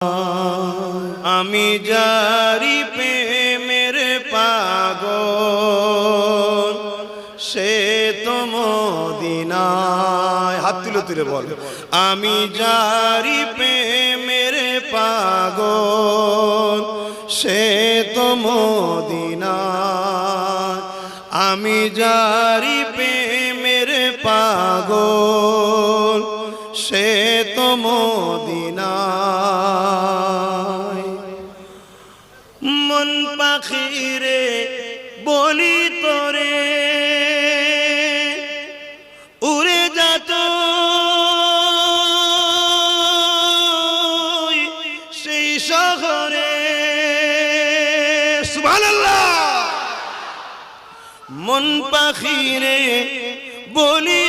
আমি যারি প্রেমের পাগল সে তো মদিনায়। হাত তুলে তুলে বল, আমি যারি প্রেমের পাগল সে তো মদিনায়। আমি যারি প্রেমের পাগল সে তো মদিনায়। মন পাখিরে বলি তোরে উড়ে যাত সেই শহরে। সুবহানাল্লাহ। মন পাখিরে বলি